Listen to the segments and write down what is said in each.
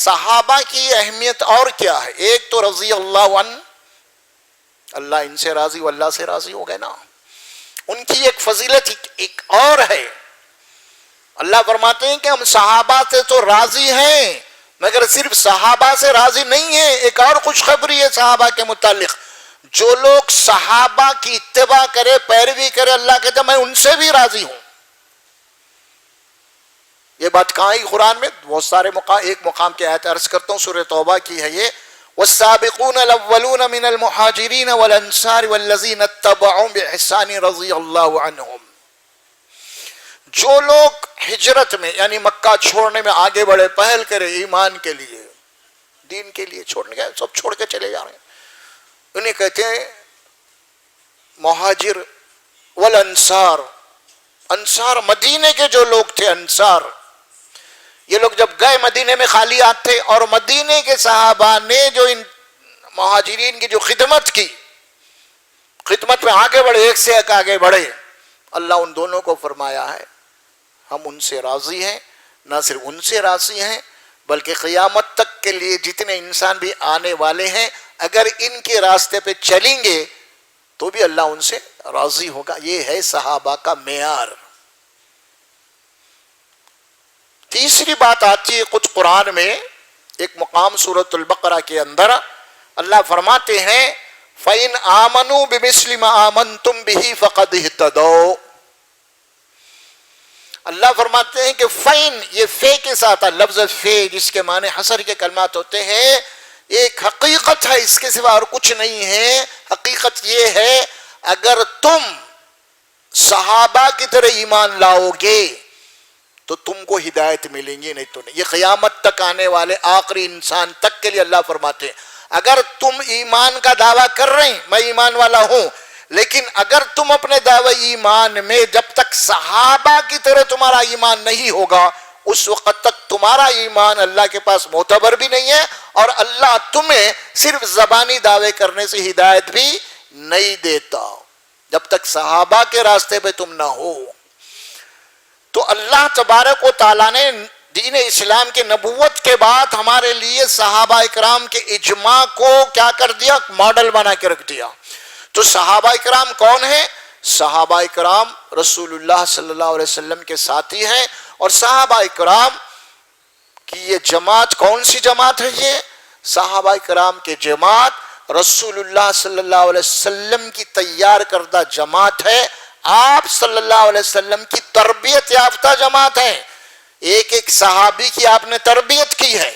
صحابہ کی اہمیت اور کیا ہے؟ ایک تو رضی اللہ عنہ، اللہ ان سے راضی و اللہ سے راضی ہو گئے نا. ان کی ایک فضیلت ایک اور ہے. اللہ فرماتے ہیں کہ ہم صحابہ سے تو راضی ہیں مگر صرف صحابہ سے راضی نہیں ہیں. ایک اور خوشخبری ہے صحابہ کے متعلق. جو لوگ صحابہ کی اتباع کرے، پیروی کرے، اللہ کہتے ہیں میں ان سے بھی راضی ہوں. یہ بات کہاں ہی قرآن میں بہت سارے مقام، ایک مقام کی آیت عرض کرتا ہوں، سورہ توبہ کی ہے یہ. والسابقون الاولون من المہاجرین والانصار والذین اتبعوهم باحسان رضی اللہ عنہم. جو لوگ ہجرت میں یعنی مکہ چھوڑنے میں آگے بڑھے، پہل کرے ایمان کے لیے، دین کے لیے چھوڑنے گئے، سب چھوڑ کے چلے جا رہے ہیں، انہیں کہتے ہیں مہاجر والانصار. انصار مدینے کے جو لوگ تھے انصار، یہ لوگ جب گئے مدینے میں خالی ہاتھ تھے، اور مدینے کے صحابہ نے جو ان مہاجرین کی جو خدمت کی، خدمت میں آگے بڑھے، ایک سے ایک آگے بڑھے. اللہ ان دونوں کو فرمایا ہے ہم ان سے راضی ہیں. نہ صرف ان سے راضی ہیں بلکہ قیامت تک کے لیے جتنے انسان بھی آنے والے ہیں اگر ان کے راستے پہ چلیں گے تو بھی اللہ ان سے راضی ہوگا. یہ ہے صحابہ کا معیار. تیسری بات آتی ہے کچھ قرآن میں، ایک مقام سورۃ البقرہ کے اندر اللہ فرماتے ہیں فَإِنْ آمَنُوا بِمِثْلِ مَا آمَنْتُمْ بِهِ فَقَدْ اهْتَدَوْا. اللہ فرماتے ہیں کہ فَإِنْ، یہ فے کے ساتھ لفظ فے جس کے معنی حصر کے کلمات ہوتے ہیں، ایک حقیقت ہے، اس کے سوا اور کچھ نہیں ہے. حقیقت یہ ہے اگر تم صحابہ کی طرح ایمان لاؤ گے تو تم کو ہدایت ملیں گی، نہیں تو نہیں. یہ قیامت تک آنے والے آخری انسان تک کے لیے اللہ فرماتے ہیں اگر تم ایمان کا دعویٰ کر رہے ہیں میں ایمان والا ہوں، لیکن اگر تم اپنے دعوی ایمان میں جب تک صحابہ کی طرح تمہارا ایمان نہیں ہوگا اس وقت تک تمہارا ایمان اللہ کے پاس معتبر بھی نہیں ہے، اور اللہ تمہیں صرف زبانی دعوے کرنے سے ہدایت بھی نہیں دیتا جب تک صحابہ کے راستے پہ تم نہ ہو. تو اللہ تبارک و تعالیٰ نے دین اسلام کی نبوت کے بعد ہمارے لیے صحابہ اکرام کے اجماع کو کیا کر دیا؟ ماڈل بنا کے رکھ دیا. تو صحابہ اکرام کون ہیں؟ صحابہ اکرام رسول اللہ صلی اللہ علیہ وسلم کے ساتھی ہیں. اور صحابہ اکرام کی یہ جماعت کون سی جماعت ہے؟ یہ صحابہ اکرام کے جماعت رسول اللہ صلی اللہ علیہ وسلم کی تیار کردہ جماعت ہے. آپ صلی اللہ علیہ وسلم کی تربیت یافتہ جماعت ہے. ایک ایک صحابی کی آپ نے تربیت کی ہے.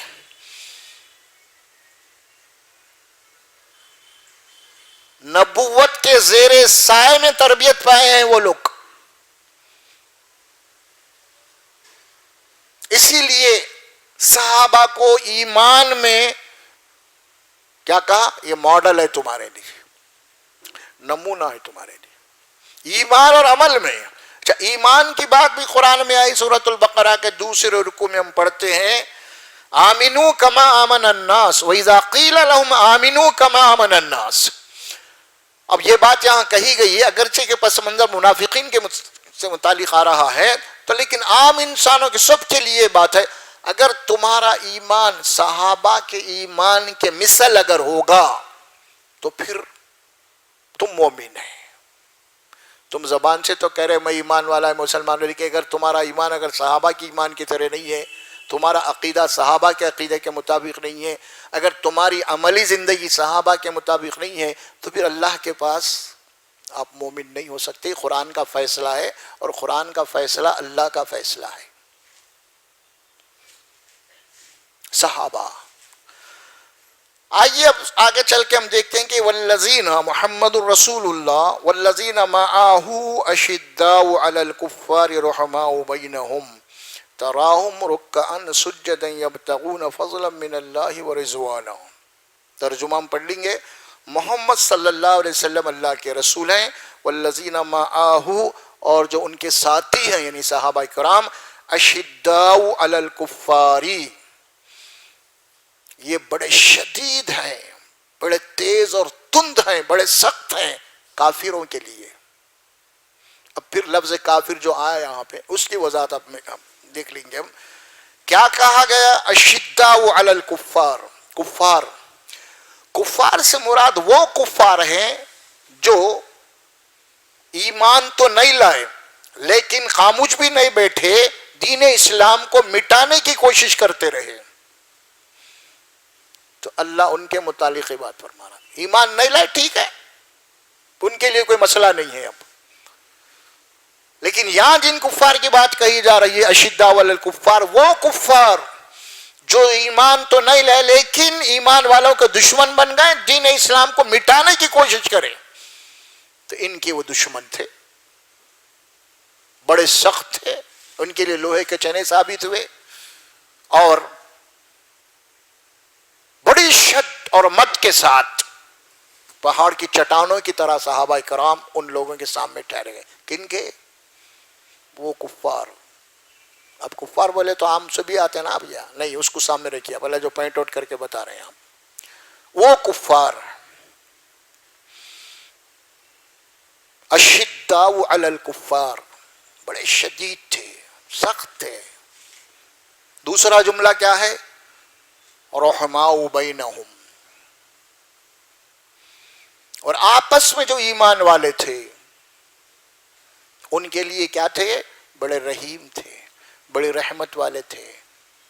نبوت کے زیر سائے میں تربیت پائے ہیں وہ لوگ. اسی لیے صحابہ کو ایمان میں کیا کہا؟ یہ ماڈل ہے تمہارے لیے، نمونہ ہے تمہارے لیے ایمان اور عمل میں. اچھا، ایمان کی بات بھی قرآن میں آئی. سورۃ البقرہ کے دوسرے رکوع میں ہم پڑھتے ہیں آمنوا کما آمن الناس وَإِذَا قِيلَ لَهُمْ آمنوا كَمَا آمَنَ النَّاسِ. اب یہ بات یہاں کہی گئی ہے اگرچہ کہ پس منظر منافقین کے سے متعلق آ رہا ہے تو لیکن عام انسانوں کے سب کے لیے بات ہے. اگر تمہارا ایمان صحابہ کے ایمان کے مثل اگر ہوگا تو پھر تم مومن ہیں. تم زبان سے تو کہہ رہے میں ایمان والا ہے مسلمان، لیکن اگر تمہارا ایمان اگر صحابہ کی ایمان کی طرح نہیں ہے، تمہارا عقیدہ صحابہ کے عقیدے کے مطابق نہیں ہے، اگر تمہاری عملی زندگی صحابہ کے مطابق نہیں ہے تو پھر اللہ کے پاس آپ مومن نہیں ہو سکتے. قرآن کا فیصلہ ہے اور قرآن کا فیصلہ اللہ کا فیصلہ ہے. صحابہ. آئیے اب آگے چل کے ہم دیکھتے ہیں کہ والذین محمد الرسول اللہ والذین معاہ اشداء علی الکفار رحماء بینہم تراہم رکعا سجدا یبتغون فضلا من اللہ ورضوانا. ترجمہ ہم پڑھ لیں گے. محمد صلی اللہ علیہ وسلم اللہ کے رسول ہیں، والذین معاہ اور جو ان کے ساتھی ہیں یعنی صحابہ کرام، اشداء علی الکفاری یہ بڑے شدید ہیں، بڑے تیز اور تند ہیں، بڑے سخت ہیں کافروں کے لیے. اب پھر لفظ کافر جو آیا یہاں پہ اس کی وضاحت اب میں دیکھ لیں گے ہم کیا کہا گیا؟ اشداء علی الکفار. کفار سے مراد وہ کفار ہیں جو ایمان تو نہیں لائے لیکن خاموش بھی نہیں بیٹھے، دین اسلام کو مٹانے کی کوشش کرتے رہے. تو اللہ ان کے متعلق یہ بات فرما رہا، ایمان نہیں لائے ٹھیک ہے، ان کے لیے کوئی مسئلہ نہیں ہے اب. لیکن یہاں جن کفار کی بات کہی جا رہی ہے اشداء علی الکفار، وہ کفار جو ایمان تو نہیں لائے لیکن ایمان والوں کے دشمن بن گئے، دین اسلام کو مٹانے کی کوشش کرے. تو ان کے وہ دشمن تھے، بڑے سخت تھے، ان کے لیے لوہے کے چنے ثابت ہوئے، اور بڑی شد اور مد کے ساتھ پہاڑ کی چٹانوں کی طرح صحابہ کرام ان لوگوں کے سامنے ٹھہرے گئے. کن کے؟ وہ کفار. اب کفار بولے تو عام سے بھی آتے ہیں نا، اب یا نہیں، اس کو سامنے رکھیے بھلا جو پوائنٹ آؤٹ کر کے بتا رہے ہیں ہم. وہ کفار اشداء علی الکفار، بڑے شدید تھے، سخت تھے. دوسرا جملہ کیا ہے؟ رحماء بینہم، اور آپس میں جو ایمان والے تھے ان کے لیے کیا تھے؟ بڑے رحیم تھے، بڑے رحمت والے تھے،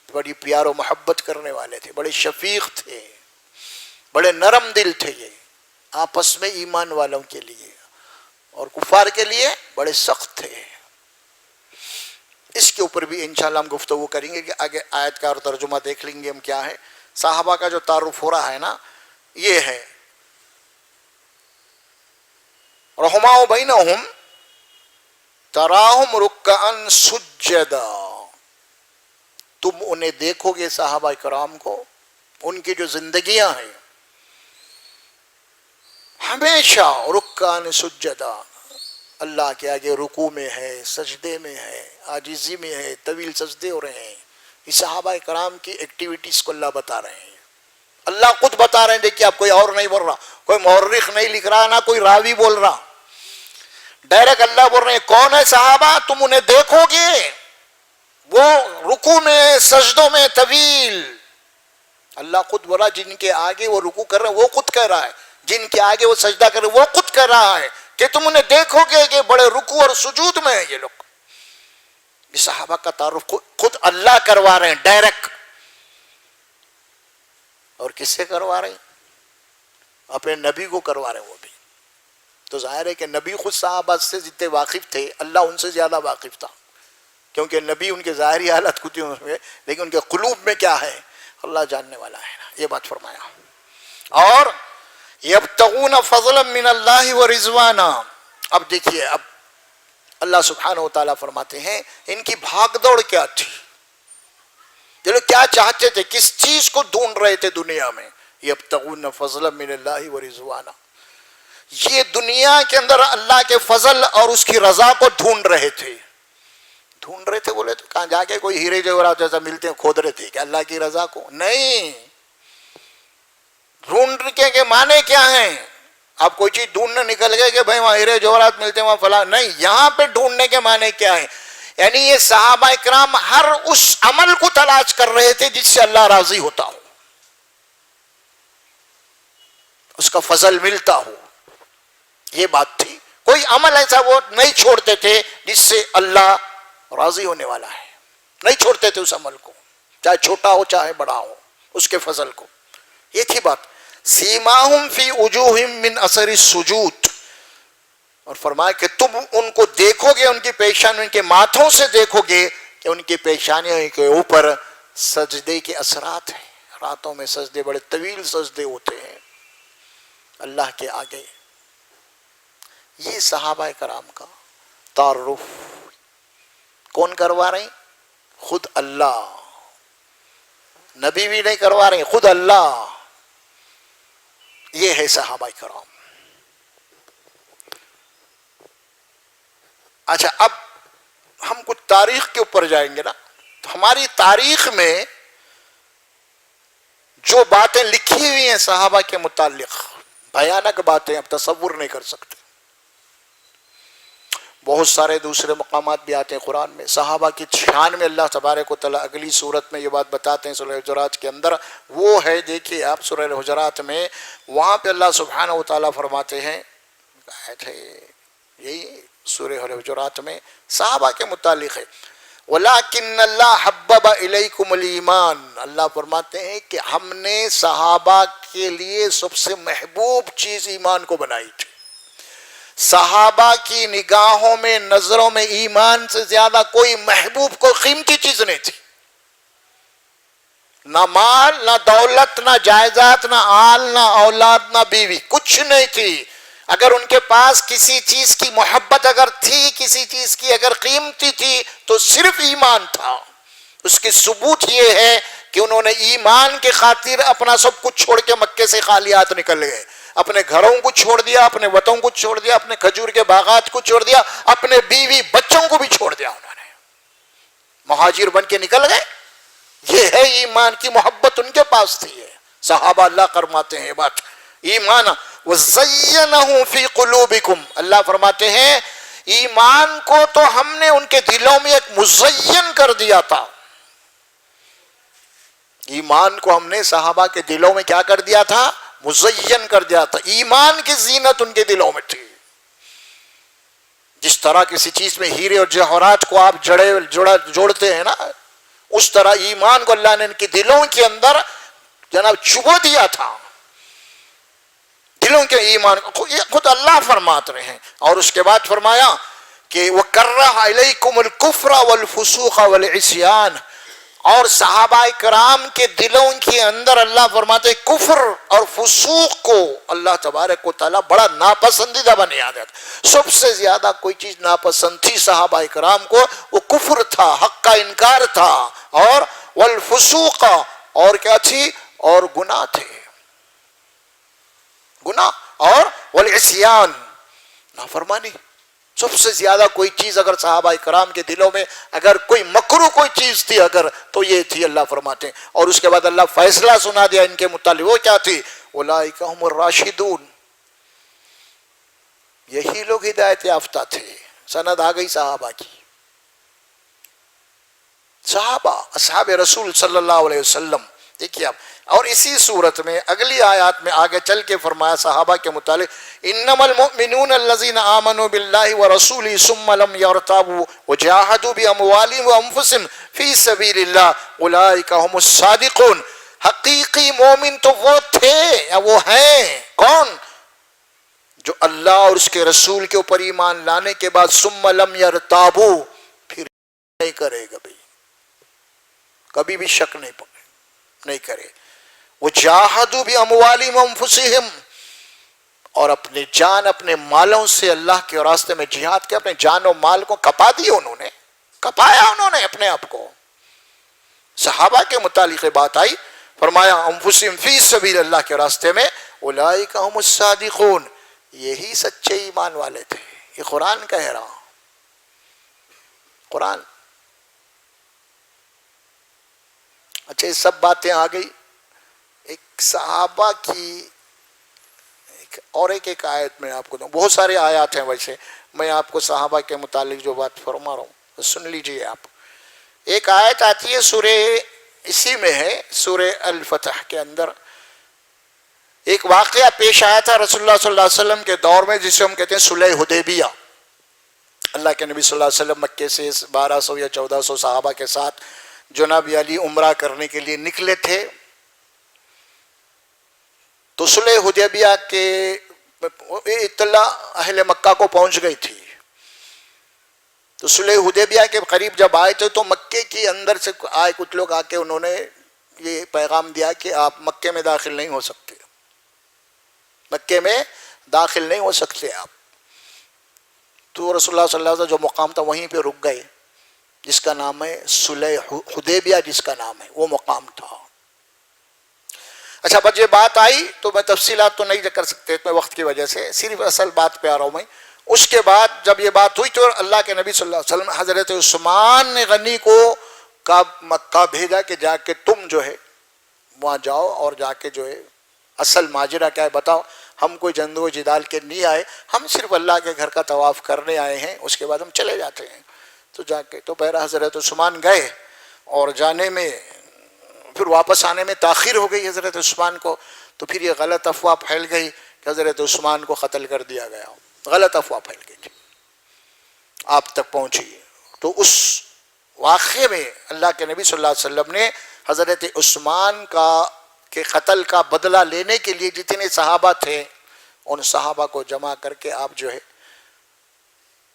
بڑی پیار و محبت کرنے والے تھے، بڑے شفیق تھے، بڑے نرم دل تھے. یہ آپس میں ایمان والوں کے لیے، اور کفار کے لیے بڑے سخت تھے. اس کے اوپر بھی انشاءاللہ ہم گفتگو کریں گے کہ آگے آیت کا اور ترجمہ دیکھ لیں گے ہم کیا ہے. صحابہ کا جو تعارف ہو رہا ہے نا، یہ ہے رحماء بینہم تراہم رکعا سجدا. تم انہیں دیکھو گے صحابہ کرام کو، ان کی جو زندگیاں ہیں ہمیشہ رکعا سجدا، اللہ کے آگے رکوع میں ہے، سجدے میں ہے، عاجزی میں ہے، طویل سجدے ہو رہے ہیں. یہ صحابہ کرام کی ایکٹیویٹیز کو اللہ بتا رہے ہیں. اللہ خود بتا رہے ہیں. دیکھیے آپ، کوئی اور نہیں بول رہا، کوئی مورخ نہیں لکھ رہا، نہ کوئی راوی بول رہا، ڈائریکٹ اللہ بول رہے ہیں کون ہے صحابہ، تم انہیں دیکھو گے وہ رکوع میں سجدوں میں طویل. اللہ خود بولا جن کے آگے وہ رکوع کر رہے ہیں وہ خود کہہ رہا ہے، جن کے آگے وہ سجدہ کر رہے ہیں وہ خود کہہ رہا ہے کہ تم انہیں دیکھو گے کہ بڑے رکوع اور سجود میں ہیں یہ لوگ. یہ صحابہ کا تعارف خود اللہ کروا رہے ہیں ڈائریکٹ. اور کس سے کروا رہے ہیں؟ اپنے نبی کو کروا رہے ہیں. وہ بھی تو ظاہر ہے کہ نبی خود صحابہ سے جتنے واقف تھے، اللہ ان سے زیادہ واقف تھا، کیونکہ نبی ان کے ظاہری حالت کچھ ہوئے لیکن ان کے قلوب میں کیا ہے اللہ جاننے والا ہے. یہ بات فرمایا. اور یبتغون فضلا من اللہ ورضوانا. اب دیکھیے، اب اللہ سبحانہ و تعالیٰ فرماتے ہیں ان کی بھاگ دوڑ کیا تھی، یہ لوگ کیا چاہتے تھے، کس چیز کو ڈھونڈ رہے تھے دنیا میں. یبتغون فضلا من اللہ ورضوانا، یہ دنیا کے اندر اللہ کے فضل اور اس کی رضا کو ڈھونڈ رہے تھے. ڈھونڈ رہے تھے بولے تو کہاں جا کے کوئی ہیرے جواہرات جیسا ملتے ہیں کھود رہے تھے کہ اللہ کی رضا کو نہیں. ڈھونڈنے کے معنی کیا ہیں؟ آپ کوئی چیز ڈھونڈنے نکل گئے کہ بھائی وہاں ہیرے جواہرات ملتے ہیں وہاں فلاں، نہیں. یہاں پہ ڈھونڈنے کے معنی کیا ہے؟ یعنی یہ صحابہ اکرام ہر اس عمل کو تلاش کر رہے تھے جس سے اللہ راضی ہوتا ہو، اس کا فضل ملتا ہو. یہ بات تھی. کوئی عمل ایسا وہ نہیں چھوڑتے تھے جس سے اللہ راضی ہونے والا ہے، نہیں چھوڑتے تھے اس عمل کو، چاہے چھوٹا ہو چاہے بڑا ہو، اس کے فضل کو. یہ تھی بات. سیماہم فی وجوہہم من اثر السجود، اور فرمایا کہ تم ان کو دیکھو گے، ان کی پیشانی، ان کے ماتھوں سے دیکھو گے کہ ان کی پیشانیوں کے اوپر سجدے کے اثرات ہیں. راتوں میں سجدے، بڑے طویل سجدے ہوتے ہیں اللہ کے آگے. یہ صحابہ کرام کا تعارف کون کروا رہے ہیں؟ خود اللہ. نبی بھی نہیں کروا رہے ہیں، خود اللہ. یہ ہے صحابہ کرام. اچھا، اب ہم کچھ تاریخ کے اوپر جائیں گے نا. تو ہماری تاریخ میں جو باتیں لکھی ہوئی ہیں صحابہ کے متعلق، بھیانک باتیں، اب تصور نہیں کر سکتے. بہت سارے دوسرے مقامات بھی آتے ہیں قرآن میں. صحابہ کی شان میں اللہ تبارک و تعالیٰ اگلی صورت میں یہ بات بتاتے ہیں سورہ حجرات کے اندر. وہ ہے دیکھیے آپ سورہ حجرات میں، وہاں پہ اللہ سبحانہ و تعالیٰ فرماتے ہیں، آیت ہے یہی سورہ حجرات میں صحابہ کے متعلق ہے، وَلَكِنَّ اللَّهَ حَبَّبَ إِلَيْكُمُ الْإِيمَانَ. اللہ فرماتے ہیں کہ ہم نے صحابہ کے لیے سب سے محبوب چیز ایمان کو بنائی تھی. صحابہ کی نگاہوں میں، نظروں میں ایمان سے زیادہ کوئی محبوب، کوئی قیمتی چیز نہیں تھی. نہ مال، نہ دولت، نہ جائیداد، نہ آل، نہ اولاد، نہ بیوی، کچھ نہیں تھی. اگر ان کے پاس کسی چیز کی محبت اگر تھی، کسی چیز کی اگر قیمتی تھی تو صرف ایمان تھا. اس کی ثبوت یہ ہے کہ انہوں نے ایمان کی خاطر اپنا سب کچھ چھوڑ کے مکے سے خالی ہاتھ نکل گئے. اپنے گھروں کو چھوڑ دیا، اپنے وطن کو چھوڑ دیا، اپنے کھجور کے باغات کو چھوڑ دیا، اپنے بیوی بچوں کو بھی چھوڑ دیا. انہوں نے مہاجر بن کے نکل گئے. یہ ہے ایمان کی محبت ان کے پاس تھی. صحابہ اللہ فرماتے ہیں بات ایمان وَزَيَّنَهُ فِي قُلُوبِكُمْ. اللہ فرماتے ہیں ایمان کو تو ہم نے ان کے دلوں میں ایک مزین کر دیا تھا. ایمان کو ہم نے صحابہ کے دلوں میں کیا کر دیا تھا؟ مزین کر دیا تھا. ایمان کی زینت ان کے دلوں میں تھی. جس طرح کسی چیز میں ہیرے اور جوہرات کو آپ جوڑتے ہیں نا، اس طرح ایمان کو اللہ نے ان کے دلوں کے اندر جناب چبو دیا تھا. دلوں کے ایمان خود اللہ فرماتے رہے ہیں. اور اس کے بعد فرمایا کہ وَكَرَّهَ إِلَيْكُمُ الْكُفْرَ وَالْفُسُوقَ وَالْعِصْيَانَ. اور صحابہ کرام کے دلوں کے اندر اللہ فرماتے کفر اور فسوق کو اللہ تبارک و تعالیٰ بڑا ناپسندیدہ بنا دیا. سب سے زیادہ کوئی چیز ناپسند تھی صحابہ کرام کو، وہ کفر تھا، حق کا انکار تھا. اور والفسوق، اور کیا تھی؟ اور گناہ تھے، گناہ. اور والعصیان، نافرمانی. سب سے زیادہ کوئی چیز اگر صحابہ کرام کے دلوں میں اگر کوئی مکروہ کوئی چیز تھی اگر تو یہ تھی. اللہ فرماتے ہیں. اور اس کے بعد اللہ فیصلہ سنا دیا ان کے متعلق. وہ کیا تھی؟ اولئک هم الراشدون. یہی لوگ ہدایت یافتہ تھے. سند آ گئی صحابہ کی. صحابہ اصحاب رسول صلی اللہ علیہ وسلم. دیکھیے آپ، اور اسی صورت میں اگلی آیات میں آگے چل کے فرمایا صحابہ کے متعلق انما المؤمنون الذين آمنوا بالله ورسوله ثم لم يرتابوا وجاهدوا باموالهم وانفسهم في سبيل الله اولئك هم الصادقون. حقیقی مومن تو وہ تھے یا وہ ہیں کون؟ جو اللہ اور اس کے رسول کے اوپر ایمان لانے کے بعد ثم لم يرتابوا، پھر نہیں کرے گا، کبھی بھی شک نہیں کرے. وجاہدوا باموالہم وانفسہم، اور اپنے جان اپنے مالوں سے اللہ کے راستے میں جہاد کے اپنے جان و مال کو کپا دیا. انہوں نے کپایا، انہوں نے اپنے آپ کو. صحابہ کے متعلق بات آئی، فرمایا انفسہم فی سبیل اللہ کے راستے میں اولئک هم الصادقون. یہی سچے ایمان والے تھے. یہ قرآن کہہ رہا ہوں، قرآن. اچھا، یہ سب باتیں آ گئی. ایک صحابہ کی اور ایک آیت میں آپ کو دوں. بہت سارے آیات ہیں ویسے، میں آپ کو صحابہ کے متعلق جو بات فرما رہا ہوں سن لیجئے آپ. ایک آیت آتی ہے سورہ، اسی میں ہے سورہ الفتح کے اندر. ایک واقعہ پیش آیا تھا رسول اللہ صلی اللہ علیہ وسلم کے دور میں، جسے ہم کہتے ہیں صلح حدیبیہ. اللہ کے نبی صلی اللہ علیہ وسلم مکے سے 1200 یا 1400 صحابہ کے ساتھ جناب علی عمرہ کرنے کے لیے نکلے تھے. تو صلح حدیبیہ کے اطلاع اہل مکہ کو پہنچ گئی تھی. تو صلح حدیبیہ کے قریب جب آئے تھے تو مکے کے اندر سے آئے کچھ لوگ، آ کے انہوں نے یہ پیغام دیا کہ آپ مکے میں داخل نہیں ہو سکتے، مکے میں داخل نہیں ہو سکتے آپ. تو رسول اللہ صلی اللہ علیہ وسلم جو مقام تھا وہیں پہ رک گئے، جس کا نام ہے صلح حدیبیہ، جس کا نام ہے وہ مقام تھا. اچھا، بس یہ بات آئی تو میں تفصیلات تو نہیں کر سکتے اتنے وقت کی وجہ سے، صرف اصل بات پہ آ رہا ہوں میں. اس کے بعد جب یہ بات ہوئی تو اللہ کے نبی صلی اللہ علیہ وسلم حضرت عثمان نے غنی کو مکہ بھیجا کہ جا کے تم جو ہے وہاں جاؤ اور جا کے جو ہے اصل ماجرہ کیا ہے بتاؤ. ہم کوئی جنگ و جدال کے نہیں آئے، ہم صرف اللہ کے گھر کا طواف کرنے آئے ہیں، اس کے بعد ہم چلے جاتے ہیں۔ تو جا کے تو پہلا حضرت عثمان گئے، اور جانے میں پھر واپس آنے میں تاخیر ہو گئی حضرت عثمان کو، تو پھر یہ غلط افواہ پھیل گئی کہ حضرت عثمان کو قتل کر دیا گیا، غلط افواہ پھیل گئی، آپ تک پہنچی۔ تو اس واقعے میں اللہ کے نبی صلی اللہ علیہ وسلم نے حضرت عثمان کے قتل کا بدلہ لینے کے لیے جتنے صحابہ تھے ان صحابہ کو جمع کر کے آپ جو ہے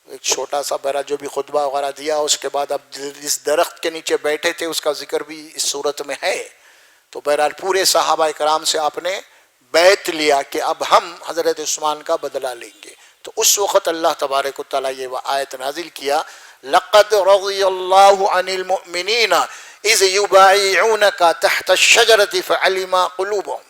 ایک چھوٹا سا برا جو بھی خطبہ وغیرہ دیا، اس کے بعد اب جس درخت کے نیچے بیٹھے تھے اس کا ذکر بھی اس صورت میں ہے۔ تو بہرحال پورے صحابہ کرام سے آپ نے بیعت لیا کہ اب ہم حضرت عثمان کا بدلہ لیں گے۔ تو اس وقت اللہ تبارک و تعالیٰ یہ آیت نازل کیا، لقد رضی اللہ عن المؤمنین اذ یبایعونک تحت الشجرۃ فعلم قلوبہم۔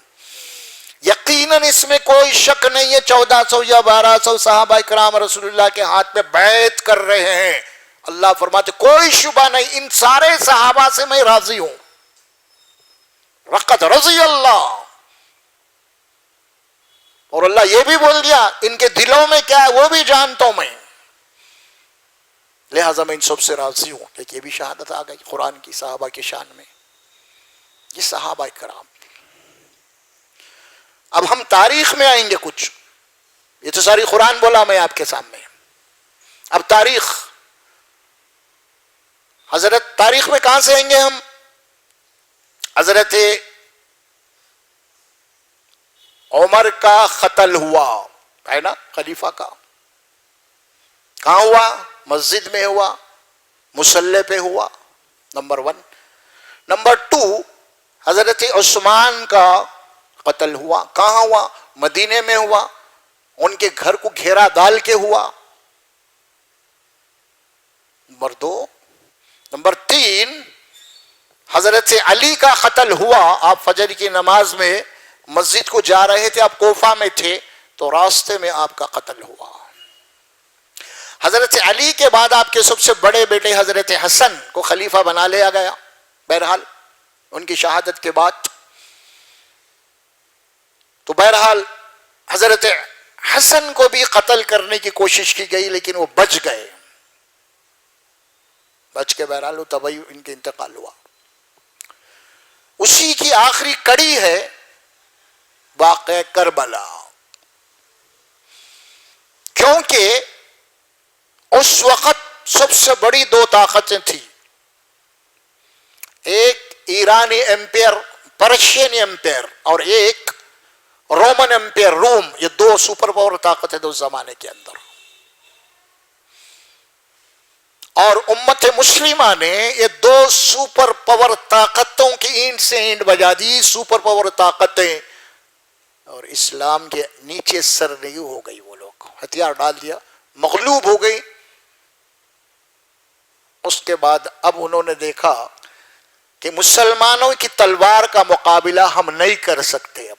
یقیناً اس میں کوئی شک نہیں ہے 1400 یا 1200 صحابہ کرام رسول اللہ کے ہاتھ میں بیعت کر رہے ہیں۔ اللہ فرماتے کوئی شبہ نہیں، ان سارے صحابہ سے میں راضی ہوں۔ لقد رضی اللہ، اور اللہ یہ بھی بول دیا ان کے دلوں میں کیا ہے وہ بھی جانتا ہوں میں، لہٰذا میں ان سب سے راضی ہوں۔ لیکن یہ بھی شہادت آ گئی قرآن کی صحابہ کی شان میں، یہ صحابہ کرام۔ اب ہم تاریخ میں آئیں گے کچھ، یہ تو ساری قرآن بولا میں آپ کے سامنے۔ اب تاریخ، حضرت تاریخ میں کہاں سے آئیں گے ہم؟ حضرت عمر کا قتل ہوا ہے نا، خلیفہ کا، کہاں ہوا؟ مسجد میں ہوا، مصلی پہ ہوا، نمبر 1۔ نمبر 2، حضرت عثمان کا قتل ہوا، کہاں ہوا؟ مدینے میں ہوا، ان کے گھر کو گھیرا ڈال کے ہوا، نمبر 2۔ نمبر 3، حضرت علی کا قتل ہوا، آپ فجر کی نماز میں مسجد کو جا رہے تھے، آپ کوفہ میں تھے، تو راستے میں آپ کا قتل ہوا۔ حضرت علی کے بعد آپ کے سب سے بڑے بیٹے حضرت حسن کو خلیفہ بنا لیا گیا، بہرحال ان کی شہادت کے بعد۔ تو بہرحال حضرت حسن کو بھی قتل کرنے کی کوشش کی گئی، لیکن وہ بچ گئے، بچ کے بہرحال وہ طبعی ان کے انتقال ہوا۔ اسی کی آخری کڑی ہے واقعہ کربلا، کیونکہ اس وقت سب سے بڑی 2 طاقتیں تھیں، ایک ایرانی ایمپائر، پرشین ایمپائر، اور ایک رومن ایمپائر، روم۔ یہ 2 سپر پاور طاقتیں تھے اس زمانے کے اندر، اور امت مسلمہ نے یہ 2 سپر پاور طاقتوں کی اینٹ سے اینٹ بجا دی، سپر پاور طاقتیں، اور اسلام کے نیچے سرنگو ہو گئی، وہ لوگ ہتھیار ڈال دیا، مغلوب ہو گئی۔ اس کے بعد اب انہوں نے دیکھا کہ مسلمانوں کی تلوار کا مقابلہ ہم نہیں کر سکتے، اب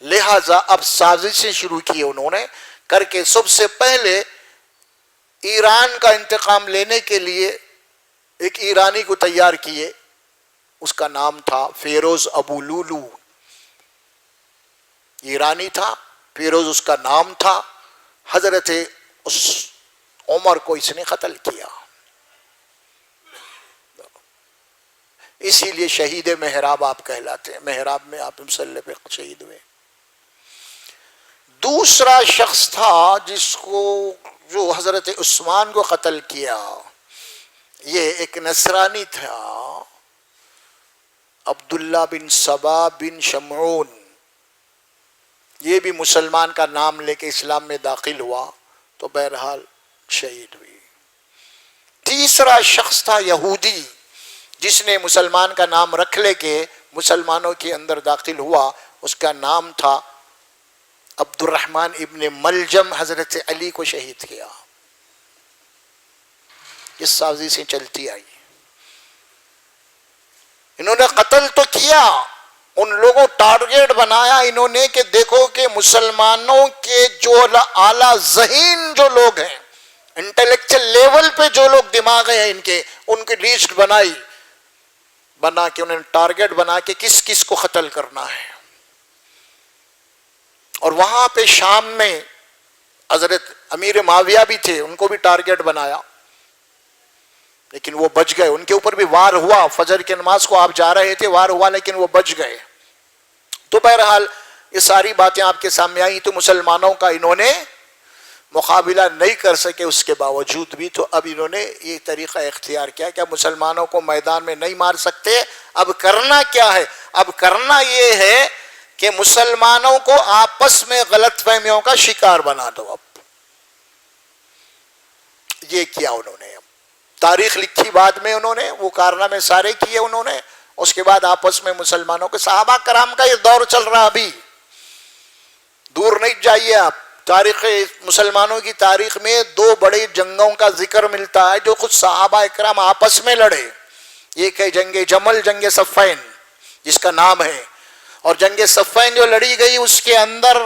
لہذا اب سازشیں شروع کی انہوں نے کر کے سب سے پہلے ایران کا انتقام لینے کے لیے ایک ایرانی کو تیار کیے، اس کا نام تھا فیروز ابو لولو، ایرانی تھا، فیروز اس کا نام تھا۔ حضرت عمر کو اس نے قتل کیا، اسی لیے شہید محراب آپ کہلاتے ہیں، محراب میں آپ مصلی پہ شہید ہوئے۔ دوسرا شخص تھا جو حضرت عثمان کو قتل کیا، یہ ایک نصرانی تھا، عبداللہ بن سبا بن شمعون۔ یہ بھی مسلمان کا نام لے کے اسلام میں داخل ہوا، تو بہرحال شہید ہوئی۔ تیسرا شخص تھا یہودی، جس نے مسلمان کا نام رکھ لے کے مسلمانوں کے اندر داخل ہوا، اس کا نام تھا عبد الرحمن ابن ملجم، حضرت علی کو شہید کیا۔ یہ سازشیں چلتی آئی، انہوں نے قتل تو کیا، ان لوگوں ٹارگیٹ بنایا انہوں نے کہ دیکھو کہ مسلمانوں کے جو اعلیٰ ذہین جو لوگ ہیں، انٹلیکچل لیول پہ جو لوگ دماغ ہیں ان کی لسٹ بنا کے انہوں نے ٹارگیٹ بنا کے کس کس کو قتل کرنا ہے، اور وہاں پہ شام میں حضرت امیر معاویہ بھی تھے، ان کو بھی ٹارگٹ بنایا، لیکن وہ بچ گئے، ان کے اوپر بھی وار ہوا، فجر کی نماز کو آپ جا رہے تھے، وار ہوا لیکن وہ بچ گئے۔ تو بہرحال یہ ساری باتیں آپ کے سامنے آئی، تو مسلمانوں کا انہوں نے مقابلہ نہیں کر سکے، اس کے باوجود بھی تو اب انہوں نے یہ طریقہ اختیار کیا کہ مسلمانوں کو میدان میں نہیں مار سکتے، اب کرنا کیا ہے؟ اب کرنا یہ ہے کہ مسلمانوں کو آپس میں غلط فہمیوں کا شکار بنا دو۔ اب یہ کیا انہوں نے، تاریخ لکھی بعد میں انہوں نے، وہ کارنامے سارے کیے انہوں نے، اس کے بعد آپس میں مسلمانوں کے، صحابہ کرام کا یہ دور چل رہا، ابھی دور نہیں جائیے آپ، تاریخ مسلمانوں کی تاریخ میں دو بڑے جنگوں کا ذکر ملتا ہے جو خود صحابہ کرام آپس میں لڑے، ایک ہے جنگ جمل، جنگ صفین جس کا نام ہے، اور جنگ صفین جو لڑی گئی اس کے اندر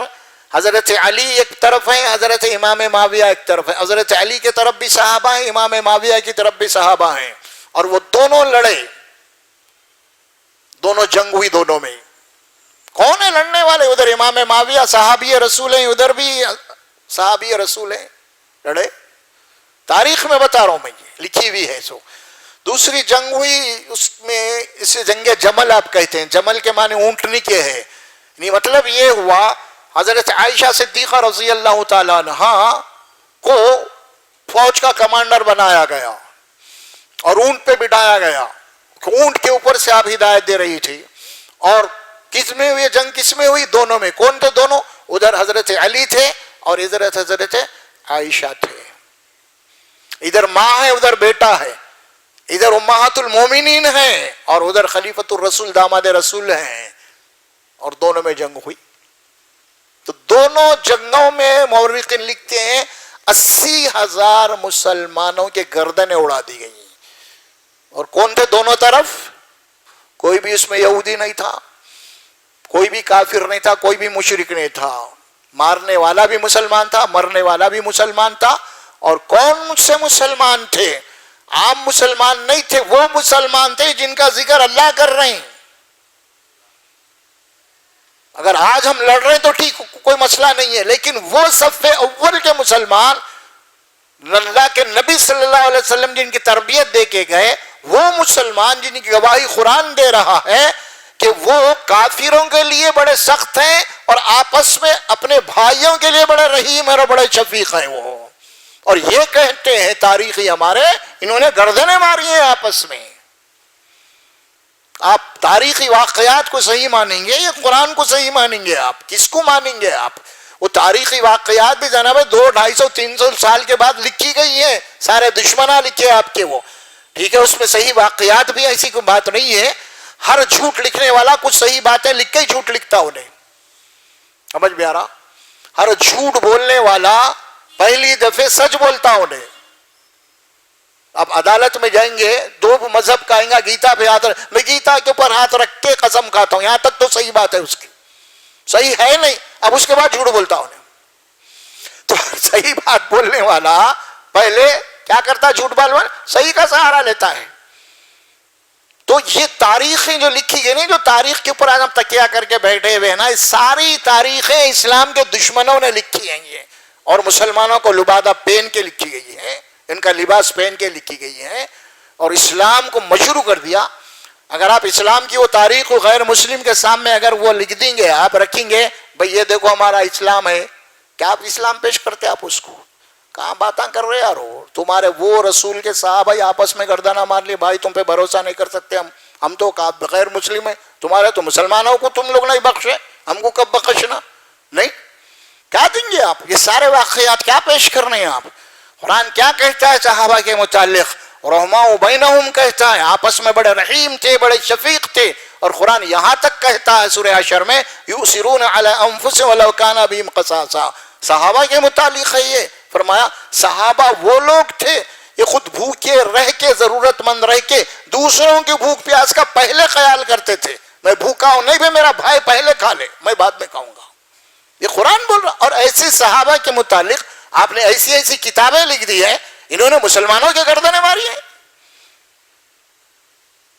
حضرت علی ایک طرف ہیں، حضرت امام معاویہ ایک طرف ہیں، حضرت علی کی طرف بھی صحابہ ہیں، امام معاویہ کی طرف بھی صحابہ ہیں، اور وہ دونوں لڑے، دونوں جنگ ہوئی، دونوں میں کون ہے لڑنے والے؟ ادھر امام معاویہ صحابی رسول ہیں، ادھر بھی صحابی رسول ہیں، لڑے، تاریخ میں بتا رہا ہوں میں، یہ لکھی ہوئی ہے۔ سو دوسری جنگ ہوئی، اس میں اسے جنگ جمل آپ کہتے ہیں، جمل کے معنی اونٹنی کے ہے، یعنی مطلب یہ ہوا حضرت عائشہ صدیقہ رضی اللہ تعالیٰ عنہا کو فوج کا کمانڈر بنایا گیا اور اونٹ پہ بٹھایا گیا، اونٹ کے اوپر سے آپ ہدایت دے رہی تھی، اور کس میں ہوئی جنگ؟ کس میں ہوئی؟ دونوں میں۔ کون تھے دونوں؟ ادھر حضرت علی تھے اور ادھر حضرت عائشہ تھے، ادھر ماں ہے ادھر بیٹا ہے، ادھر امہات المومنین ہیں اور ادھر خلیفۃ الرسول داماد رسول ہیں، اور دونوں میں جنگ ہوئی۔ تو دونوں جنگوں میں مورخین لکھتے ہیں 80,000 مسلمانوں کے گردنیں اڑا دی گئی، اور کون تھے دونوں طرف؟ کوئی بھی اس میں یہودی نہیں تھا، کوئی بھی کافر نہیں تھا، کوئی بھی مشرک نہیں تھا، مارنے والا بھی مسلمان تھا، مرنے والا بھی مسلمان تھا، اور کون سے مسلمان تھے؟ عام مسلمان نہیں تھے، وہ مسلمان تھے جن کا ذکر اللہ کر رہے ہیں۔ اگر آج ہم لڑ رہے ہیں تو ٹھیک، کوئی مسئلہ نہیں ہے، لیکن وہ صف اول کے مسلمان، اللہ کے نبی صلی اللہ علیہ وسلم جن کی تربیت دے کے گئے، وہ مسلمان جن کی گواہی قرآن دے رہا ہے کہ وہ کافروں کے لیے بڑے سخت ہیں اور آپس میں اپنے بھائیوں کے لیے بڑے رحیم اور بڑے شفیق ہیں وہ، اور یہ کہتے ہیں تاریخی ہمارے، انہوں نے گردنیں ماری ہیں آپس میں۔ آپ تاریخی واقعات کو صحیح مانیں گے یا قرآن کو صحیح مانیں گے؟ آپ کس کو مانیں گے؟ آپ وہ تاریخی واقعات بھی جناب 200, 250, 300 سال کے بعد لکھی گئی ہیں، سارے دشمنہ لکھے آپ کے، وہ ٹھیک ہے، اس میں صحیح واقعات بھی، ایسی کوئی بات نہیں ہے۔ ہر جھوٹ لکھنے والا کچھ صحیح باتیں لکھ کے ہی جھوٹ لکھتا، انہیں سمجھ میں آ رہا؟ ہر جھوٹ بولنے والا پہلی دفعہ سچ بولتا انہیں۔ اب عدالت میں جائیں گے، دو مذہب کہیں گا گیتا پہ ہاتھ، میں گیتا کے اوپر ہاتھ رکھ کے قسم کھاتا ہوں، یہاں تک تو صحیح بات ہے اس کی، صحیح ہے نہیں، اب اس کے بعد جھوٹ بولتا انہیں۔ تو صحیح بات بولنے والا پہلے کیا کرتا ہے؟ جھوٹ بولنے والا صحیح کا سہارا لیتا ہے۔ تو یہ تاریخیں جو لکھی گئی نہیں، جو تاریخ کے اوپر آج ہم تکیہ کر کے بیٹھے ہوئے ہیں نا، یہ ساری تاریخیں اسلام کے دشمنوں نے لکھی ہیں یہ، اور مسلمانوں کو لبادہ پہن کے لکھی گئی ہے، ان کا لباس پہن کے لکھی گئی ہے، اور اسلام کو مشروع کر دیا۔ اگر آپ اسلام کی وہ تاریخ کو غیر مسلم کے سامنے اگر وہ لکھ دیں گے، آپ رکھیں گے، بھئی یہ دیکھو ہمارا اسلام ہے، کیا آپ اسلام پیش کرتے؟ آپ اس کو کہاں باتاں کر رہے یار؟ تمہارے وہ رسول کے صحابہ آپس میں گردنہ مار لی، بھائی تم پہ بھروسہ نہیں کر سکتے ہم تو غیر مسلم ہیں، تمہارے تو مسلمانوں کو تم لوگ نہیں بخشے، ہم کو کب بخشنا؟ نہیں، کیا دیں گے آپ؟ یہ سارے واقعات کیا پیش کرنے ہیں آپ؟ قرآن کیا کہتا ہے صحابہ کے متعلق؟ رحماء بینہم کہتا ہے، آپس میں بڑے رحیم تھے، بڑے شفیق تھے، اور قرآن یہاں تک کہتا ہے سورہ حشر میں یؤثرون علی انفسہم ولو کان بہم خصاصہ، صحابہ کے متعلق ہے یہ، فرمایا صحابہ وہ لوگ تھے یہ خود بھوکے رہ کے، ضرورت مند رہ کے، دوسروں کی بھوک پیاس کا پہلے خیال کرتے تھے، میں بھوکا ہوں نہیں بھی میرا بھائی پہلے کھا لے، میں بعد میں کھاؤں گا، یہ قرآن بول رہا۔ اور ایسے صحابہ کے متعلق آپ نے ایسی ایسی کتابیں لکھ دی ہے، انہوں نے مسلمانوں کے گردنیں ماری ہیں۔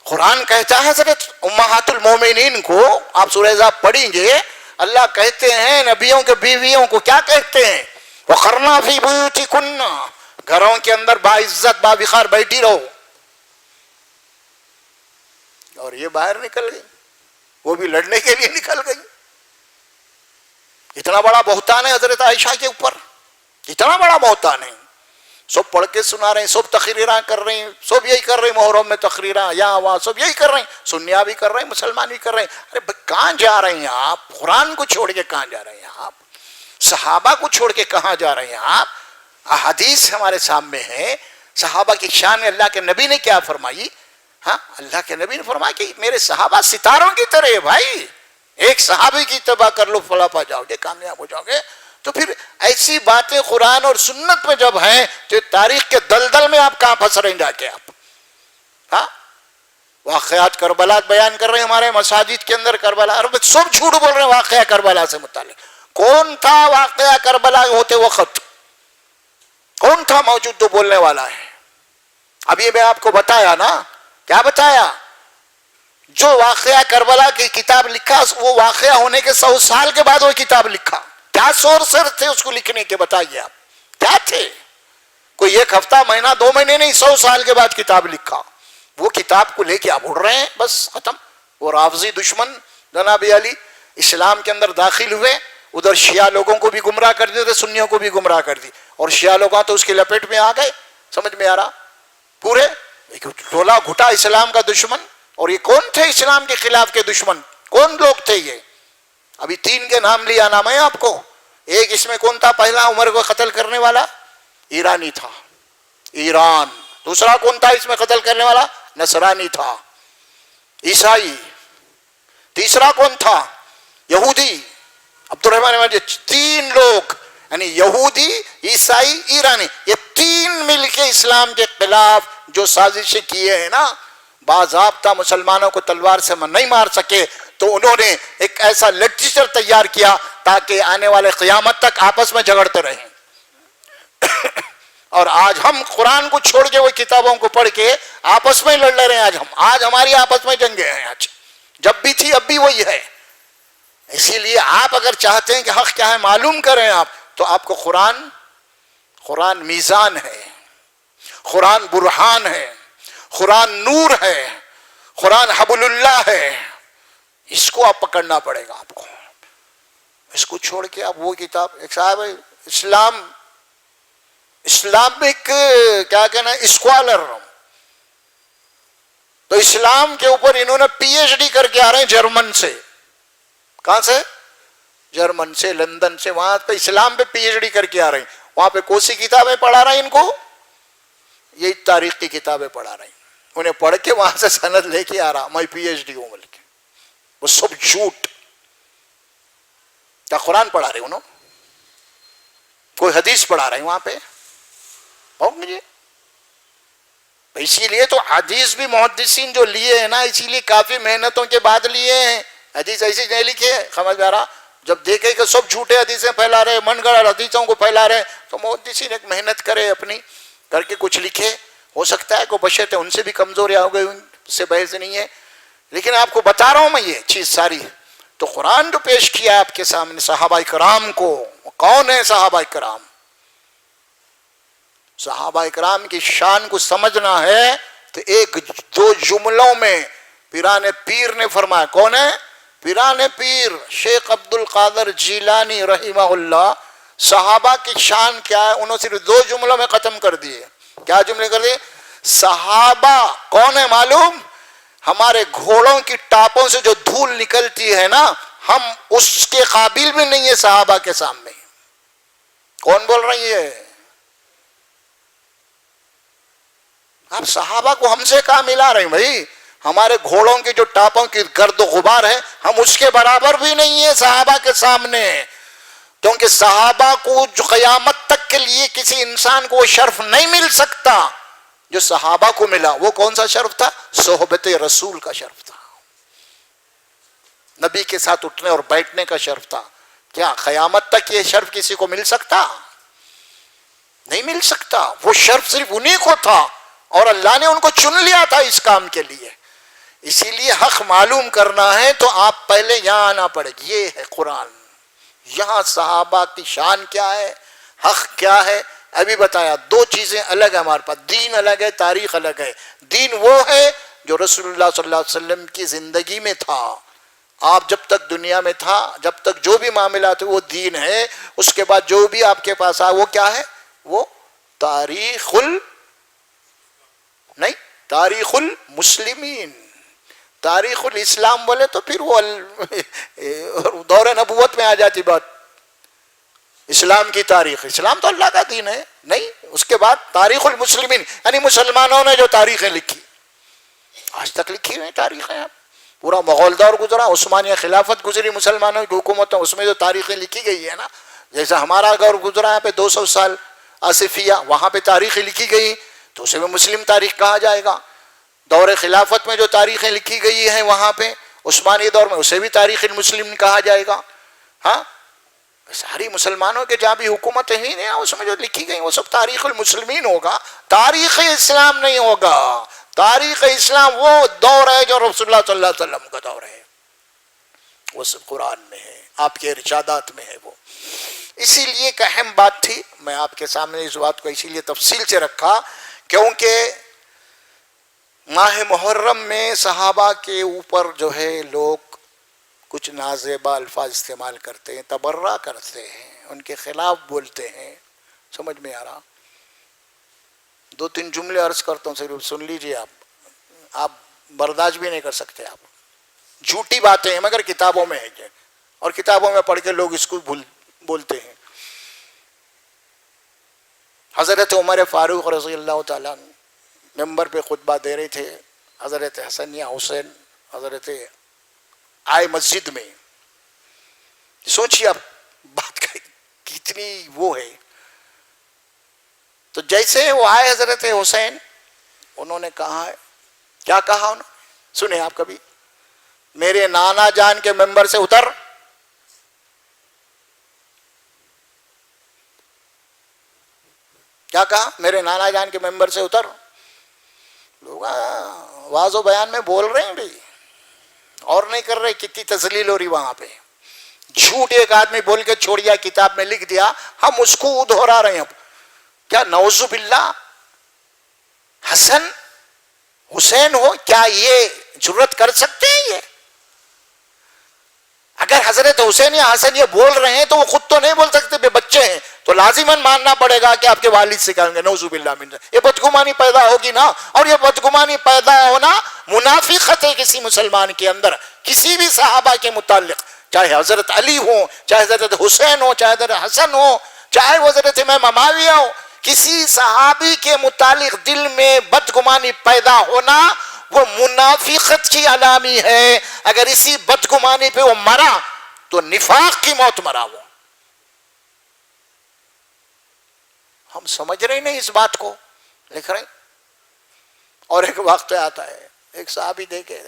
قرآن کہتا ہے حضرت امہات المومنین کو، آپ سورہ احزاب پڑھیں گے، اللہ کہتے ہیں نبیوں کے بیویوں کو کیا کہتے ہیں؟ وَقَرْنَا فِي بُيُوتِكُنَّ، گھروں کے اندر باعزت باوقار بیٹھی رہو. اور یہ باہر نکل گئی، وہ بھی لڑنے کے لیے نکل گئی. اتنا بڑا بہتان ہے حضرت عائشہ کے اوپر، اتنا بڑا بہتان ہے. سب پڑھ کے سنا رہے ہیں، سب تقریراں کر رہے ہیں، سب یہی کر رہے ہیں، محرم میں تقریراں یہاں وہاں سب یہی کر رہے ہیں، سنیا بھی کر رہے ہیں، مسلمان بھی کر رہے ہیں. ارے کہاں جا رہے ہیں آپ؟ قرآن کو چھوڑ کے کہاں جا رہے ہیں آپ؟ صحابہ کو چھوڑ کے کہاں جا رہے ہیں آپ؟ احادیث ہمارے سامنے ہے، صحابہ کی شان میں اللہ کے نبی نے کیا فرمائی؟ ہاں، اللہ کے نبی نے فرمایا کہ میرے صحابہ ستاروں کی طرح ہے بھائی، ایک صحابی کی اتباع کر لو فلاح پا جاؤ گے، کامیاب ہو جاؤ گے. تو پھر ایسی باتیں قرآن اور سنت میں جب ہیں تو تاریخ کے دلدل میں آپ کہاں پھنس رہے ہیں جا کے آپ؟ ہاں، واقعات کربلا بیان کر رہے ہیں ہمارے مساجد کے اندر، کربلا، اور سب جھوٹ بول رہے ہیں واقعہ کربلا سے متعلق. کون تھا واقعہ کربلا ہوتے وقت؟ کون تھا موجود جو بولنے والا ہے؟ ابھی میں آپ کو بتایا نا، کیا بتایا؟ جو واقعہ کربلا کی کتاب لکھا وہ واقعہ ہونے کے 100 سال کے بعد وہ کتاب لکھا. کیا سورسر تھے اس کو لکھنے کے؟ بتائیے آپ کیا تھے؟ کوئی ایک ہفتہ مہینہ 2 مہینے نہیں، 100 سال کے بعد کتاب لکھا. وہ کتاب کو لے کے آپ اڑ رہے ہیں، بس ختم. وہ رافضی دشمن جناب علی اسلام کے اندر داخل ہوئے، ادھر شیعہ لوگوں کو بھی گمراہ کر دیتے، سنیوں کو بھی گمراہ کر دی، اور شیعہ لوگوں تو اس کی لپیٹ میں آ گئے. سمجھ میں آ رہا؟ پورے ٹولا گھٹا اسلام کا دشمن. اور یہ کون تھے اسلام کے خلاف کے دشمن؟ کون لوگ تھے یہ؟ ابھی 3 کے نام لیا نام ہے آپ کو. ایک اس میں کون تھا؟ پہلا عمر کو قتل کرنے والا ایرانی تھا، ایران. دوسرا کون تھا اس میں قتل کرنے والا؟ نصرانی تھا، عیسائی. تیسرا کون تھا؟ یہودی، عبد الرحمن. 3 لوگ، یعنی یہودی، عیسائی، ایرانی، یہ 3 مل کے اسلام کے خلاف جو سازشیں کیے ہیں نا، باضابطہ مسلمانوں کو تلوار سے نہیں مار سکے تو انہوں نے ایک ایسا لٹریچر تیار کیا تاکہ آنے والے قیامت تک آپس میں جھگڑتے رہیں. اور آج ہم قرآن کو چھوڑ کے وہ کتابوں کو پڑھ کے آپس میں لڑ لے رہے ہیں. آج ہماری آپس میں جنگیں ہیں. آج جب بھی تھی اب بھی وہی ہے. اسی لیے آپ اگر چاہتے ہیں کہ حق کیا ہے معلوم کریں آپ، تو آپ کو قرآن میزان ہے، قرآن برہان ہے، قرآن نور ہے، قرآن حبل اللہ ہے. اس کو آپ پکڑنا پڑے گا آپ کو. اس کو چھوڑ کے آپ وہ کتاب، ایک صاحب اسلامک کیا کہنا ہے، اسکالر، تو اسلام کے اوپر انہوں نے پی ایچ ڈی کر کے آ رہے ہیں جرمن سے. کہاں سے؟ جرمن سے، لندن سے. وہاں پہ اسلام پہ پی ایچ ڈی کر کے آ رہے ہیں. وہاں پہ کون سی کتابیں پڑھا رہے ہیں ان کو؟ یہی تاریخ کی کتابیں پڑھا رہے ہیں. انہیں پڑھ کے وہاں سے سند لے کے آ رہا میں پی ایچ ڈی ہوں بول کے. وہ سب جھوٹ. کیا قرآن پڑھا رہے انہوں؟ کوئی حدیث پڑھا رہے ہیں وہاں پہ؟ مجھے اسی لیے تو حدیث بھی محدثین جو لیے ہیں نا، اسی لیے کافی محنتوں کے بعد لیے ہیں. حدیث ایسی نہیں لکھے، سمجھ میں آ رہا؟ جب دیکھے کہ سب جھوٹے حدیثیں پھیلا رہے، من گڑھ حدیثوں کو پھیلا رہے، تو محدثین ایک محنت کرے اپنی کر کے کچھ لکھے. ہو سکتا ہے کوئی بشر تھے ان سے بھی کمزوریاں ہو گئی، ان سے بحث نہیں ہے، لیکن آپ کو بتا رہا ہوں میں یہ چیز ساری. تو قرآن جو پیش کیا آپ کے سامنے صحابہ کرام کو، کون ہے صحابہ کرام؟ صحابہ کرام کی شان کو سمجھنا ہے تو 1-2 جملوں میں پیران پیر نے فرمایا. کون ہے؟ پیران پیر شیخ عبد القادر جیلانی رحمہ اللہ. صحابہ کی شان کیا ہے انہوں نے صرف 2 جملوں میں ختم کر دیے. کیا جملے کر دیے؟ صحابہ کون ہے معلوم؟ ہمارے گھوڑوں کی ٹاپوں سے جو دھول نکلتی ہے نا، ہم اس کے قابل بھی نہیں ہے صحابہ کے سامنے. کون بول رہی ہے؟ آپ صحابہ کو ہم سے کہاں ملا رہے ہیں بھائی؟ ہمارے گھوڑوں کی جو ٹاپوں کی گرد و غبار ہے، ہم اس کے برابر بھی نہیں ہے صحابہ کے سامنے. کیونکہ صحابہ کو جو قیامت تک کے لیے کسی انسان کو وہ شرف نہیں مل سکتا جو صحابہ کو ملا. وہ کون سا شرف تھا؟ صحبت رسول کا شرف تھا، نبی کے ساتھ اٹھنے اور بیٹھنے کا شرف تھا. کیا قیامت تک یہ شرف کسی کو مل سکتا؟ نہیں مل سکتا. وہ شرف صرف انہی کو تھا، اور اللہ نے ان کو چن لیا تھا اس کام کے لیے. اسی لیے حق معلوم کرنا ہے تو آپ پہلے یہاں آنا پڑے گا. یہ ہے قرآن. یہاں صحابہ کی شان کیا ہے, حق کیا ہے, ابھی بتایا. دو چیزیں الگ ہیں ہمارے پاس, دین الگ ہے, تاریخ الگ ہے. دین وہ ہے جو رسول اللہ صلی اللہ علیہ وسلم کی زندگی میں تھا. آپ جب تک دنیا میں تھا, جب تک جو بھی معاملات وہ دین ہے. اس کے بعد جو بھی آپ کے پاس آئے وہ کیا ہے, وہ تاریخ المسلمین. تاریخ الاسلام بولے تو پھر وہ دور نبوت میں آ جاتی بات. اسلام کی تاریخ, اسلام تو اللہ کا دین ہے. نہیں, اس کے بعد تاریخ المسلمین یعنی مسلمانوں نے جو تاریخیں لکھی, آج تک لکھی ہوئی تاریخیں. پورا مغول دور گزرا, عثمانیہ خلافت گزری, مسلمانوں کی حکومت, اس میں جو تاریخیں لکھی گئی ہے نا, جیسے ہمارا دور گزرا ہے پہ 200 سال آصفیہ, وہاں پہ تاریخیں لکھی گئی تو اسے میں مسلم تاریخ کہا جائے گا. دور خلافت میں جو تاریخیں لکھی گئی ہیں وہاں پہ عثمانی دور میں, اسے بھی تاریخ المسلم کہا جائے گا. ہاں, ساری مسلمانوں کے جہاں بھی حکومتیں ہیں اس میں جو لکھی گئی وہ سب تاریخ المسلمین ہوگا, تاریخ اسلام نہیں ہوگا. تاریخ اسلام وہ دور ہے جو رسول اللہ صلی اللہ علیہ وسلم کا دور ہے, وہ سب قرآن میں ہے, آپ کے ارشادات میں ہے وہ. اسی لیے ایک اہم بات تھی, میں آپ کے سامنے اس بات کو اسی لیے تفصیل سے رکھا کیونکہ ماہ محرم میں صحابہ کے اوپر جو ہے لوگ کچھ نازیبا الفاظ استعمال کرتے ہیں, تبرہ کرتے ہیں, ان کے خلاف بولتے ہیں. سمجھ میں آ رہا؟ 2-3 جملے عرض کرتا ہوں, صرف سن لیجئے. آپ برداشت بھی نہیں کر سکتے. آپ جھوٹی باتیں ہیں مگر کتابوں میں ہے, اور کتابوں میں پڑھ کے لوگ اس کو بولتے ہیں. حضرت عمر فاروق رضی اللہ تعالیٰ ممبر پہ خطبہ دے رہے تھے. حضرت حسن یا حسین حضرت آئے مسجد میں. سوچیے آپ بات کا کتنی وہ ہے. تو جیسے وہ آئے حضرت حسین, انہوں نے کہا ہے, کیا کہا انہوں نے سنے آپ کبھی, میرے نانا جان کے ممبر سے اتر. کیا کہا, میرے نانا جان کے ممبر سے اتر. لوگ واض و بیان میں بول رہے ہیں بھائی, اور نہیں کر رہے. کتنی تذلیل ہو رہی وہاں پہ. جھوٹ ایک آدمی بول کے چھوڑ دیا, کتاب میں لکھ دیا, ہم اس کو دہرا رہے ہیں. اب کیا نعوذ باللہ حسن حسین ہو, کیا یہ جرت کر سکتے ہیں؟ یہ اگر حضرت حسین یا حسن یہ بول رہے ہیں تو وہ خود تو نہیں بول سکتے, بے بچے ہیں, تو لازماً ماننا پڑے گا کہ آپ کے والد سے کہیں گے نعوذ باللہ من ذالک. یہ بدگمانی پیدا ہوگی نا, اور یہ بدگمانی پیدا ہونا منافقت ہے کسی مسلمان کے اندر, کسی بھی صحابہ کے متعلق, چاہے حضرت علی ہو, چاہے حضرت حسین ہو, چاہے حضرت حسن ہو, چاہے وہ حضرت امام معاویہ ہو. کسی صحابی کے متعلق دل میں بدگمانی پیدا ہونا وہ منافقت کی علامی ہے. اگر اسی بدگمانی پہ وہ مرا تو نفاق کی موت مرا. وہ ہم سمجھ رہے نہیں اس بات کو, لکھ رہے. اور ایک وقت آتا ہے, ایک صحابی دیکھے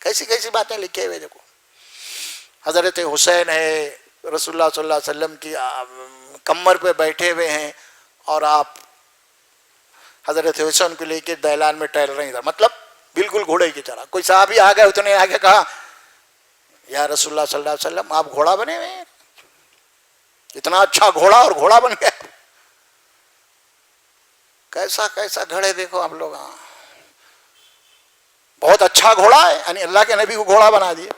کیسی کیسی باتیں لکھے ہوئے. دیکھو حضرت حسین ہے, رسول اللہ صلی اللہ علیہ وسلم کی کمر پہ بیٹھے ہوئے ہیں, اور آپ حضرت حسین کو لے کے دہلان میں ٹہل رہے ہیں, مطلب بالکل گھوڑے کی طرح. کوئی صحابی آ گئے, اتنے آگے کہا یا رسول اللہ صلی اللہ علیہ وسلم آپ گھوڑا بنے ہوئے ہیں, اتنا اچھا گھوڑا اور گھوڑا بن گیا. کیسا کیسا گھڑے دیکھو آپ لوگ, بہت اچھا گھوڑا ہے, یعنی اللہ کے نبی کو گھوڑا بنا دیے.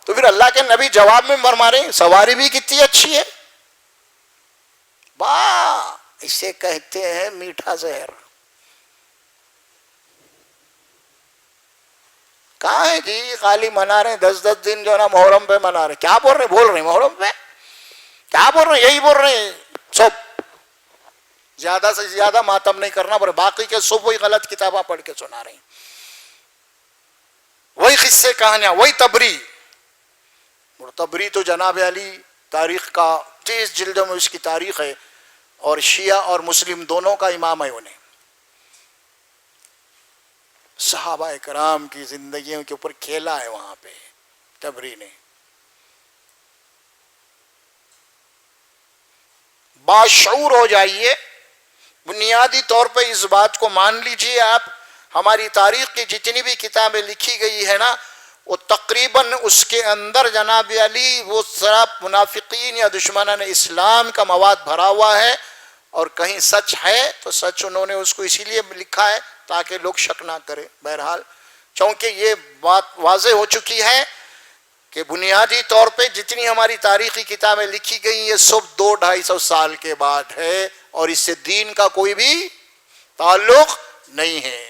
تو پھر اللہ کے نبی جواب میں مارے, سواری بھی کتنی اچھی ہے. واہ, اسے کہتے ہیں میٹھا زہر. کہاں ہے جی, خالی منا رہے 10 دن جو ہے نا محرم پہ منا رہے. کیا بول رہے محرم پہ کیا بول رہے ہیں, یہی بول رہے ہیں سب. زیادہ سے زیادہ ماتم نہیں کرنا پڑے, باقی کے سب وہی غلط کتابیں پڑھ کے سنا رہے ہیں, وہی قصے کہانیاں, وہی تبری. تبری تو جناب علی تاریخ کا 30 جلدوں میں اس کی تاریخ ہے, اور شیعہ اور مسلم دونوں کا امام ہے. انہیں صحابہ کرام کی زندگیوں کے اوپر کھیلا ہے وہاں پہ تبری نے. باشعور ہو جائیے, بنیادی طور پہ اس بات کو مان لیجئے آپ ہماری تاریخ کی جتنی بھی کتابیں لکھی گئی ہے نا وہ تقریباً اس کے اندر جناب علی وہ صرف منافقین یا دشمنان اسلام کا مواد بھرا ہوا ہے، اور کہیں سچ ہے تو سچ انہوں نے اس کو اسی لیے لکھا ہے تاکہ لوگ شک نہ کریں۔ بہرحال چونکہ یہ بات واضح ہو چکی ہے کہ بنیادی طور پہ جتنی ہماری تاریخی کتابیں لکھی گئی یہ سب 200-250 سال کے بعد ہے، اور اس سے دین کا کوئی بھی تعلق نہیں ہے۔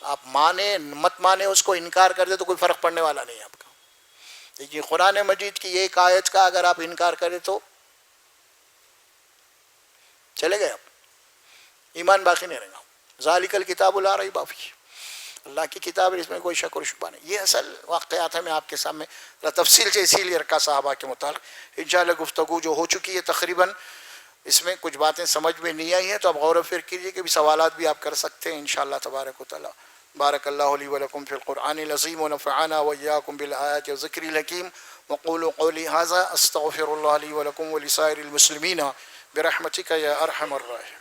آپ مانے مت مانے، اس کو انکار کر دے تو کوئی فرق پڑنے والا نہیں ہے آپ کا۔ لیکن قرآن مجید کی ایک آیت کا اگر آپ انکار کریں تو چلے گئے، آپ ایمان باقی نہیں رہے گا۔ ذالک الکتاب لا ریب فیہ، اللہ کی کتاب ہے، اس میں کوئی شک اور شبہ نہیں۔ یہ اصل واقعات ہے، میں آپ کے سامنے تفصیل سے اسی لیے رکھا صحابہ کے متعلق۔ انشاءاللہ گفتگو جو ہو چکی ہے تقریباً، اس میں کچھ باتیں سمجھ میں نہیں آئی ہیں تو آپ غور و فکر کیجئے کہ بھی سوالات بھی آپ کر سکتے ہیں انشاءاللہ تبارک و تعالی۔ بارک اللہ لی ولکم فی القرآن العظیم ونفعنا وإیاکم بالآیات والذکر الحکیم، وقولوا قولی ھذا استغفر اللہ لی ولکم ولسائر المسلمین برحمتک یا ارحم الراحمین۔